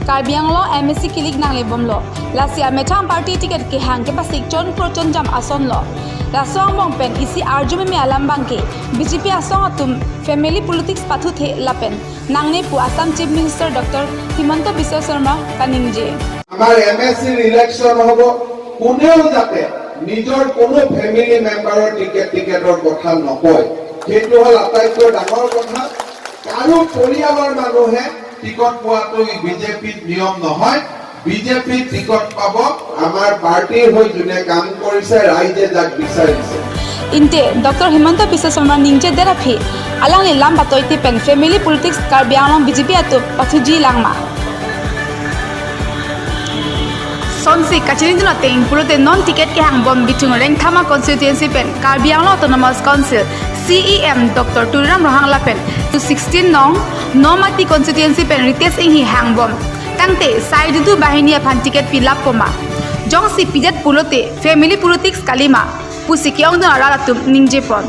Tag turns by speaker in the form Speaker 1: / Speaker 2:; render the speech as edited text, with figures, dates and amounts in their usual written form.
Speaker 1: Karbi Anglong MSC Kilik nang lebom lo. Lasia metang party ticket ke hang ke pasik John Proton jam ason lo. Rasong mong pen isi arjumi me alam bangke. BJP asong atum family politics pathu the lapen. Nangne pu Assam Chief Minister Dr. Himanta Biswa Sarma kaningje.
Speaker 2: আমার MSc election হব কোনেও যাতে নিজৰ কোনো family মেম্বাৰৰ টিকেটৰ কথা নকয় সেইটো হল আটাইতকৈ ডাঙৰ কথা কাৰো পৰিয়ালৰ মানুহে টিকট পোৱাটো বিজেপিৰ নিয়ম নহয় বিজেপি টিকট পাব আমাৰ পাৰ্টিৰ হৈ যোনে কাম কৰিছে ৰাইজে যাক বিচাৰিছে
Speaker 1: Inte Dr. Himanta Biswa Sarma ningje derapi alang le lam batoite pen family politics Karbi Anglong BJP atu pathuji langma Sonsi kacini dina ting purote non ticket ke hang bom bitung reng thama constituency pen Karbi Anglong Autonomous Council CEM Dr. Turam Rohang Lapen to 16 nong Nomati constituency pen Ritesh Inghi hang bom tangte side du bahini aphan ticket pilap koma jong si pijet pulote family politics kalima pusikyong dina ralatum ningje pon